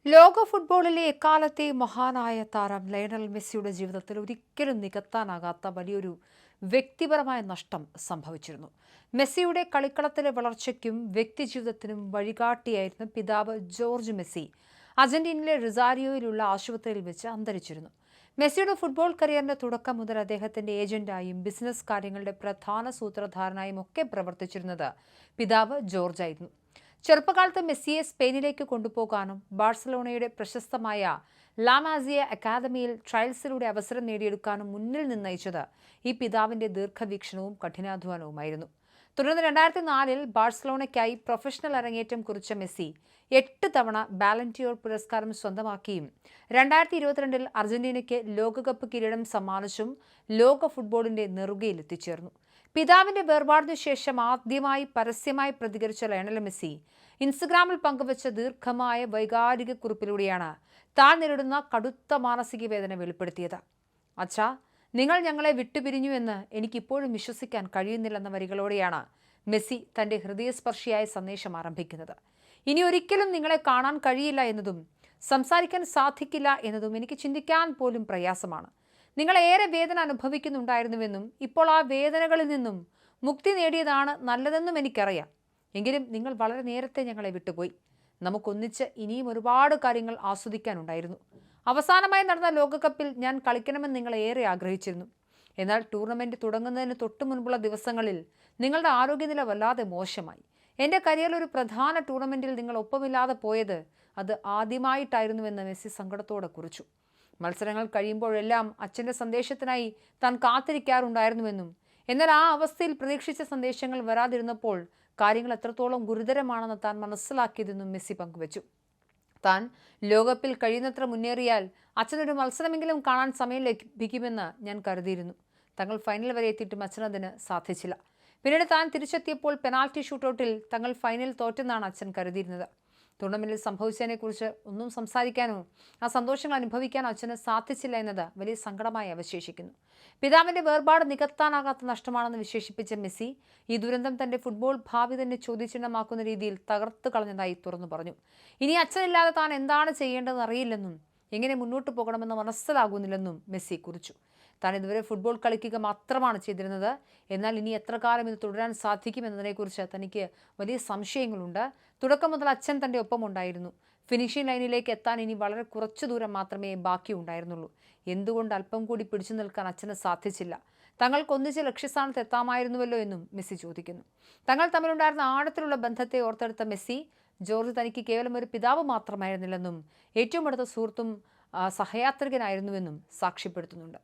ലോക ഫുട്ബോളിലെ എക്കാലത്തെ മഹാനായ താരം ലയണൽ മെസ്സിയുടെ ജീവിതത്തിൽ ഒരിക്കലും നികത്താനാകാത്ത വലിയൊരു വ്യക്തിപരമായ നഷ്ടം സംഭവിച്ചിരുന്നു. മെസ്സിയുടെ കളിക്കളത്തിലെ വളർച്ചയ്ക്കും വ്യക്തിജീവിതത്തിനും വഴികാട്ടിയായിരുന്ന പിതാവ് ജോർജ് മെസ്സി അർജന്റീനയിലെ റിസാരിയോയിലുള്ള ആശുപത്രിയിൽ വെച്ച് അന്തരിച്ചിരുന്നു. മെസ്സിയുടെ ഫുട്ബോൾ കരിയറിന്റെ തുടക്കം മുതൽ അദ്ദേഹത്തിന്റെ ഏജന്റായും ബിസിനസ് കാര്യങ്ങളുടെ പ്രധാന സൂത്രധാരനായും ഒക്കെ പ്രവർത്തിച്ചിരുന്നത് പിതാവ് ജോർജ് ആയിരുന്നു. ചെറുപ്പകാലത്ത് മെസ്സിയെ സ്പെയിനിലേക്ക് കൊണ്ടുപോകാനും ബാഴ്സലോണയുടെ പ്രശസ്തമായ ലാമാസിയ അക്കാദമിയിൽ ട്രയൽസിലൂടെ അവസരം നേടിയെടുക്കാനും മുന്നിൽ നിന്നയിച്ചത് ഈ പിതാവിന്റെ ദീർഘവീക്ഷണവും കഠിനാധ്വാനവുമായിരുന്നു. തുടർന്ന് 2004 ബാഴ്സലോണയ്ക്കായി പ്രൊഫഷണൽ അരങ്ങേറ്റം കുറിച്ച മെസ്സി 8 തവണ ബാലൻഡിയോർ പുരസ്കാരം സ്വന്തമാക്കിയും 2022 അർജന്റീനയ്ക്ക് ലോകകപ്പ് കിരീടം സമ്മാനിച്ചും ലോക ഫുട്ബോളിന്റെ നെറുകയിലെത്തിച്ചേർന്നു. പിതാവിന്റെ വേർപാടിനു ശേഷം ആദ്യമായി പരസ്യമായി പ്രതികരിച്ച ലയണൽ മെസ്സി ഇൻസ്റ്റഗ്രാമിൽ പങ്കുവച്ച ദീർഘമായ വൈകാരിക കുറിപ്പിലൂടെയാണ് താൻ നേരിടുന്ന കടുത്ത മാനസിക വേദന വെളിപ്പെടുത്തിയത്. അച്ഛാ, നിങ്ങൾ ഞങ്ങളെ വിട്ടുപിരിഞ്ഞു എന്ന് എനിക്കിപ്പോഴും വിശ്വസിക്കാൻ കഴിയുന്നില്ലെന്ന വരികളോടെയാണ് മെസ്സി തന്റെ ഹൃദയസ്പർശിയായ സന്ദേശം ആരംഭിക്കുന്നത്. ഇനി ഒരിക്കലും നിങ്ങളെ കാണാൻ കഴിയില്ല എന്നതും സംസാരിക്കാൻ സാധിക്കില്ല എന്നതും എനിക്ക് ചിന്തിക്കാൻ പോലും പ്രയാസമാണ്. നിങ്ങൾ ഏറെ വേദന അനുഭവിക്കുന്നുണ്ടായിരുന്നുവെന്നും ഇപ്പോൾ ആ വേദനകളിൽ നിന്നും മുക്തി നേടിയതാണ് നല്ലതെന്നും എനിക്കറിയാം. എങ്കിലും നിങ്ങൾ വളരെ നേരത്തെ ഞങ്ങളെ വിട്ടുപോയി. നമുക്കൊന്നിച്ച് ഇനിയും ഒരുപാട് കാര്യങ്ങൾ ആസ്വദിക്കാനുണ്ടായിരുന്നു. അവസാനമായി നടന്ന ലോകകപ്പിൽ ഞാൻ കളിക്കണമെന്ന് നിങ്ങൾ ഏറെ ആഗ്രഹിച്ചിരുന്നു. എന്നാൽ ടൂർണമെന്റ് തുടങ്ങുന്നതിന് തൊട്ടു മുൻപുള്ള ദിവസങ്ങളിൽ നിങ്ങളുടെ ആരോഗ്യനില വല്ലാതെ മോശമായി. എൻ്റെ കരിയറിൽ ഒരു പ്രധാന ടൂർണമെന്റിൽ നിങ്ങൾ ഒപ്പമില്ലാതെ പോയത് അത് ആദ്യമായിട്ടായിരുന്നുവെന്ന് മെസ്സി സങ്കടത്തോടെ കുറിച്ചു. മത്സരങ്ങൾ കഴിയുമ്പോഴെല്ലാം അച്ഛൻ്റെ സന്ദേശത്തിനായി താൻ കാത്തിരിക്കാറുണ്ടായിരുന്നുവെന്നും എന്നാൽ ആ അവസ്ഥയിൽ പ്രതീക്ഷിച്ച സന്ദേശങ്ങൾ വരാതിരുന്നപ്പോൾ കാര്യങ്ങൾ എത്രത്തോളം ഗുരുതരമാണെന്ന് താൻ മനസ്സിലാക്കിയതെന്നും മെസ്സി പങ്കുവച്ചു. താൻ ലോകകപ്പിൽ കഴിയുന്നത്ര മുന്നേറിയാൽ അച്ഛനൊരു മത്സരമെങ്കിലും കാണാൻ സമയം ലഭിക്കുമെന്ന് ഞാൻ കരുതിയിരുന്നു. തങ്ങൾ ഫൈനൽ വരെ എത്തിയിട്ടും അച്ഛനതിന് സാധിച്ചില്ല. പിന്നീട് താൻ തിരിച്ചെത്തിയപ്പോൾ പെനാൽറ്റി ഷൂട്ടൗട്ടിൽ തങ്ങൾ ഫൈനൽ തോറ്റെന്നാണ് അച്ഛൻ കരുതിയിരുന്നത്. ടൂർണമെന്റിൽ സംഭവിച്ചതിനെക്കുറിച്ച് ഒന്നും സംസാരിക്കാനോ ആ സന്തോഷങ്ങൾ അനുഭവിക്കാനോ അച്ഛന് സാധിച്ചില്ല എന്നത് വലിയ സങ്കടമായി അവശേഷിക്കുന്നു. പിതാവിന്റെ വേർപാട് നികത്താനാകാത്ത നഷ്ടമാണെന്ന് വിശേഷിപ്പിച്ച മെസ്സി ഈ ദുരന്തം തന്റെ ഫുട്ബോൾ ഭാവി തന്നെ ചോദ്യചിഹ്നമാക്കുന്ന രീതിയിൽ തകർത്തു കളഞ്ഞതായി തുറന്നു പറഞ്ഞു. ഇനി അച്ഛനില്ലാതെ താൻ എന്താണ് ചെയ്യേണ്ടതെന്ന് അറിയില്ലെന്നും എങ്ങനെ മുന്നോട്ട് പോകണമെന്ന് മനസ്സിലാകുന്നില്ലെന്നും മെസ്സി കുറിച്ചു. താൻ ഇതുവരെ ഫുട്ബോൾ കളിക്കുക മാത്രമാണ് ചെയ്തിരുന്നത്. എന്നാൽ ഇനി എത്ര കാലം ഇത് തുടരാൻ സാധിക്കുമെന്നതിനെക്കുറിച്ച് തനിക്ക് വലിയ സംശയങ്ങളുണ്ട്. തുടക്കം മുതൽ അച്ഛൻ തൻ്റെ ഒപ്പമുണ്ടായിരുന്നു. ഫിനിഷിംഗ് ലൈനിലേക്ക് എത്താൻ ഇനി വളരെ കുറച്ചു ദൂരം മാത്രമേ ബാക്കിയുണ്ടായിരുന്നുള്ളൂ. എന്തുകൊണ്ട് അല്പം കൂടി പിടിച്ചു നിൽക്കാൻ അച്ഛന് സാധിച്ചില്ല? തങ്ങൾക്കൊന്നിച്ച് ലക്ഷ്യസ്ഥാനത്ത് എത്താമായിരുന്നുവല്ലോ എന്നും മെസ്സി ചോദിക്കുന്നു. തങ്ങൾ തമ്മിലുണ്ടായിരുന്ന ആഴത്തിലുള്ള ബന്ധത്തെ ഓർത്തെടുത്ത മെസ്സി ജോർജ് തനിക്ക് കേവലം ഒരു പിതാവ് മാത്രമായിരുന്നില്ലെന്നും ഏറ്റവും അടുത്ത സുഹൃത്തും സഹയാത്രികനായിരുന്നുവെന്നും സാക്ഷ്യപ്പെടുത്തുന്നുണ്ട്.